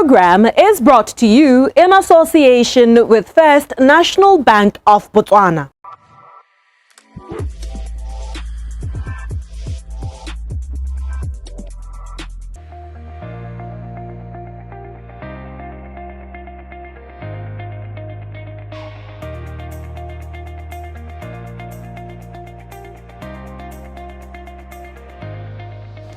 program is brought to you in association with First National Bank of Botswana.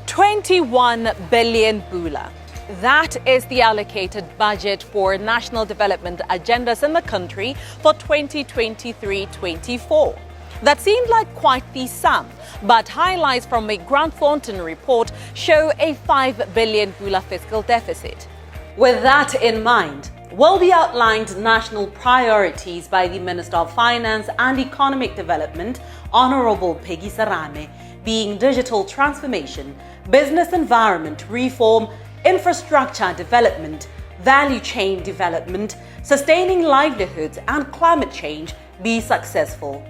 $21 billion Bula. That is the allocated budget for national development agendas in the country for 2023-24. That seemed like quite the sum, but highlights from a Grant Thornton report show a $5 billion Bula fiscal deficit. With that in mind, will be outlined national priorities by the Minister of Finance and Economic Development, Honorable Peggy Sarame, being digital transformation, business environment reform, infrastructure development, value chain development, sustaining livelihoods and climate change be successful.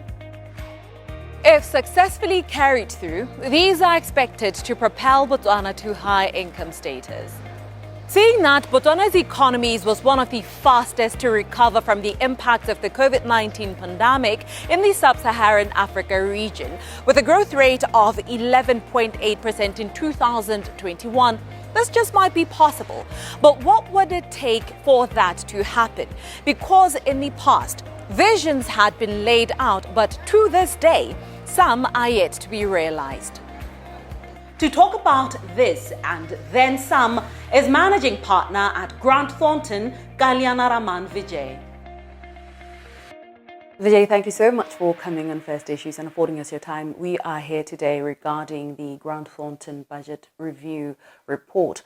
If successfully carried through, these are expected to propel Botswana to high income status. Seeing that Botswana's economy was one of the fastest to recover from the impacts of the COVID-19 pandemic in the sub-Saharan Africa region, with a growth rate of 11.8% in 2021, this just might be possible. But what would it take for that to happen? Because in the past, visions had been laid out, but to this day, some are yet to be realized. To talk about this and then some is managing partner at Grant Thornton, Kalyana Raman Vijay. Vijay, thank you so much for coming on First Issues and affording us your time. We are here today regarding the Grant Thornton Budget Review Report.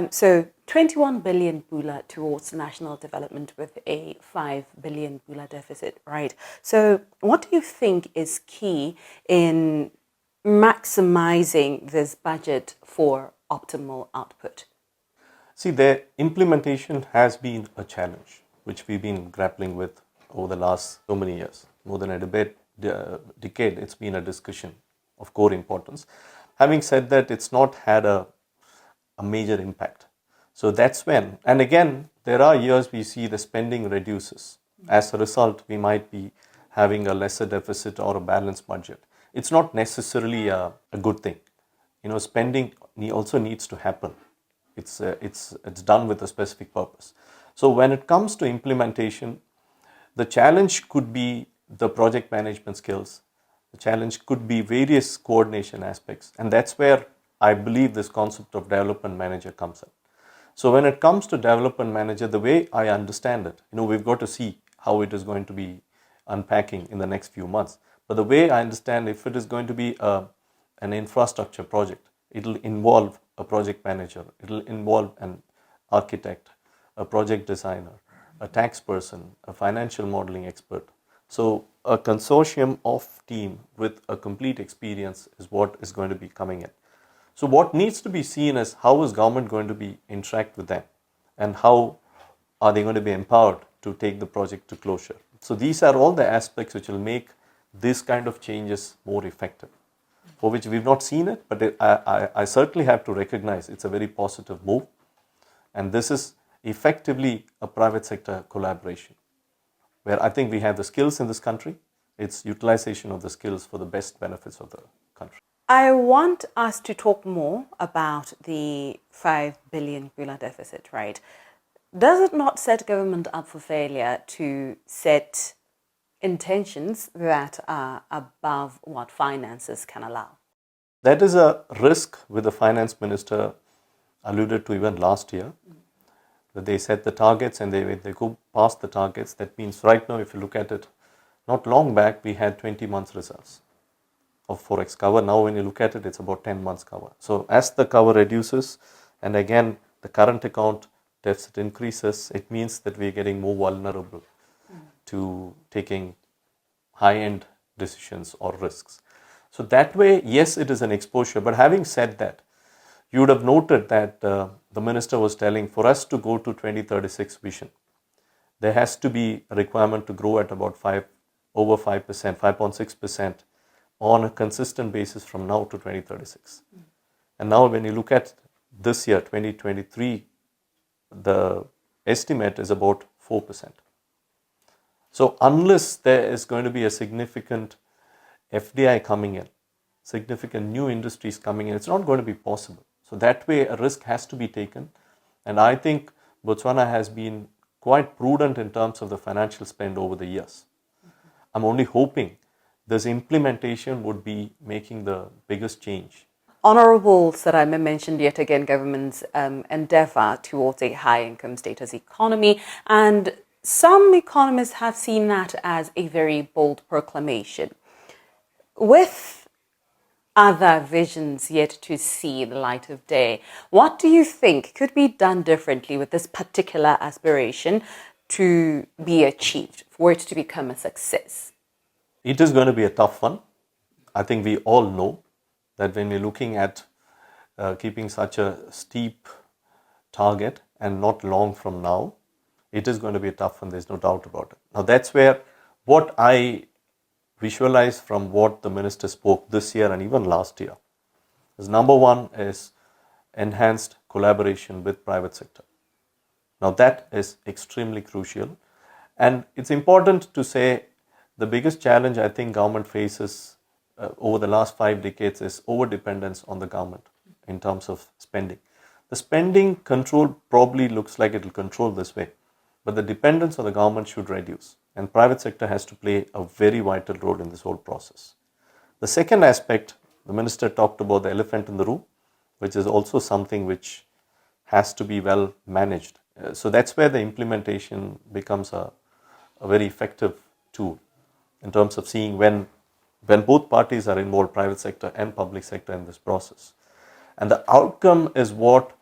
So 21 billion Bula towards national development with a 5 billion Bula deficit, right? So what do you think is key in maximizing this budget for optimal output? See, the implementation has been a challenge, which we've been grappling with over the last so many years. More than a decade, it's been a discussion of core importance. Having said that, it's not had a major impact. So that's when, and again, there are years we see the spending reduces. As a result, we might be having a lesser deficit or a balanced budget. It's not necessarily a good thing. You know, spending also needs to happen. It's done with a specific purpose. So when it comes to implementation, the challenge could be the project management skills. The challenge could be various coordination aspects. And that's where I believe this concept of development manager comes in. So when it comes to development manager, the way I understand it, you know, we've got to see how it is going to be unpacking in the next few months. But the way I understand, if it is going to be an infrastructure project, it'll involve a project manager, it'll involve an architect, a project designer, a tax person, a financial modeling expert. So a consortium of team with a complete experience is what is going to be coming in. So what needs to be seen is how is government going to be interact with them and how are they going to be empowered to take the project to closure. So these are all the aspects which will make this kind of changes more effective, for which we've not seen it, but I certainly have to recognize it's a very positive move. And this is effectively a private sector collaboration, where I think we have the skills in this country. It's utilization of the skills for the best benefits of the country. I want us to talk more about the 5 billion Bula deficit, right? Does it not set government up for failure to set intentions that are above what finances can allow? That is a risk with the finance minister alluded to even last year, that they set the targets and they go past the targets. That means right now, if you look at it, not long back, we had 20 months results of Forex cover. Now, when you look at it, it's about 10 months cover. So as the cover reduces, and again, the current account deficit increases, it means that we're getting more vulnerable to taking high-end decisions or risks. So that way, yes, it is an exposure. But having said that, you would have noted that the minister was telling for us to go to 2036 vision, there has to be a requirement to grow at about over 5%, 5.6% on a consistent basis from now to 2036. And now when you look at this year, 2023 the estimate is about 4%. So unless there is going to be a significant FDI coming in, significant new industries coming in, it's not going to be possible. So that way a risk has to be taken. And I think Botswana has been quite prudent in terms of the financial spend over the years. I'm only hoping this implementation would be making the biggest change. Honourable Sarame mentioned yet again government's endeavour towards a high-income status economy, and some economists have seen that as a very bold proclamation. With other visions yet to see the light of day, what do you think could be done differently with this particular aspiration to be achieved, for it to become a success? It is going to be a tough one. I think we all know that when we're looking at keeping such a steep target and not long from now, it is going to be a tough one, there's no doubt about it. Now that's where what I visualize from what the minister spoke this year and even last year is, number one is enhanced collaboration with private sector. Now that is extremely crucial, and it's important to say the biggest challenge I think government faces over the last 5 decades is over-dependence on the government in terms of spending. The spending control probably looks like it will control this way, but the dependence on the government should reduce, and private sector has to play a very vital role in this whole process. The second aspect, the minister talked about the elephant in the room, which is also something which has to be well managed. So that's where the implementation becomes a very effective tool in terms of seeing when both parties are involved, private sector and public sector, in this process. And the outcome is what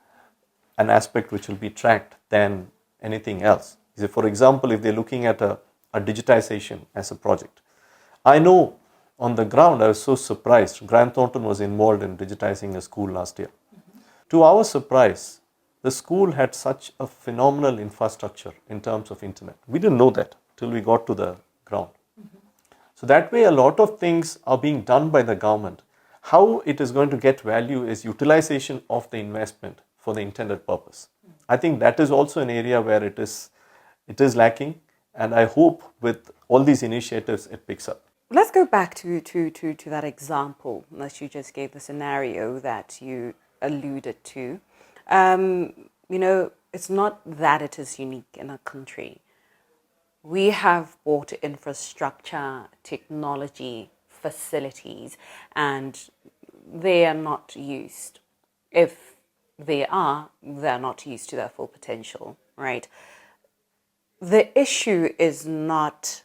an aspect which will be tracked than anything else. For example, if they're looking at a digitization as a project, I know on the ground I was so surprised. Thornton was involved in digitizing a school last year. To our surprise, the school had such a phenomenal infrastructure in terms of internet. We didn't know that till we got to the ground. So that way a lot of things are being done by the government. How it is going to get value is utilization of the investment for the intended purpose. I think that is also an area where it is lacking, and I hope with all these initiatives it picks up. Let's go back to that example that you just gave, the scenario that you alluded to. It's not that it is unique in a country. We have bought infrastructure, technology, facilities, and they are not used. If they are, they're not used to their full potential, right? The issue is not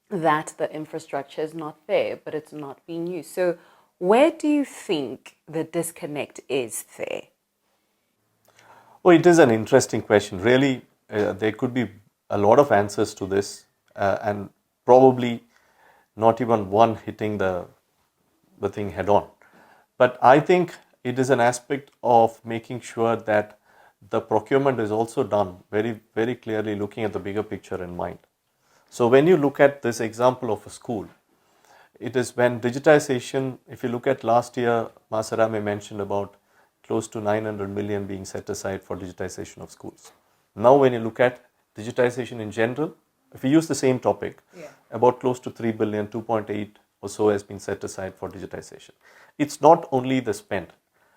that the infrastructure is not there, but it's not being used. So where do you think the disconnect is there? Well, it is an interesting question. Really, there could be a lot of answers to this, and probably not even one hitting the thing head on. But I think it is an aspect of making sure that the procurement is also done very, very clearly, looking at the bigger picture in mind. So when you look at this example of a school, it is when digitization, if you look at last year, Masarame mentioned about close to 900 million being set aside for digitization of schools. Now when you look at digitization in general, if we use the same topic, about close to 3 billion, 2.8 or so has been set aside for digitization. It's not only the spend.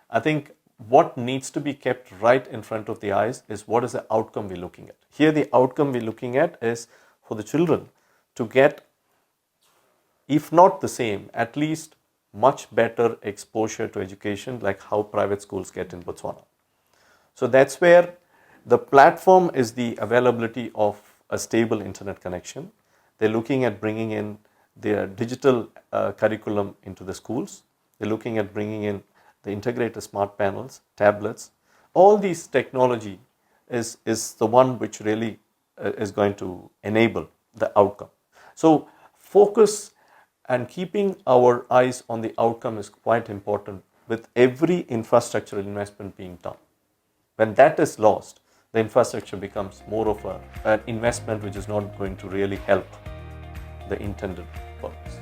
I think what needs to be kept right in front of the eyes is what is the outcome we're looking at. Here the outcome we're looking at is for the children to get, if not the same, at least much better exposure to education like how private schools get in Botswana. So that's where the platform is the availability of a stable internet connection. They're looking at bringing in their digital curriculum into the schools. They're looking at bringing in the integrated smart panels, tablets. All these technology is the one which really is going to enable the outcome. So focus and keeping our eyes on the outcome is quite important with every infrastructural investment being done. When that is lost, the infrastructure becomes more of an investment which is not going to really help the intended purpose.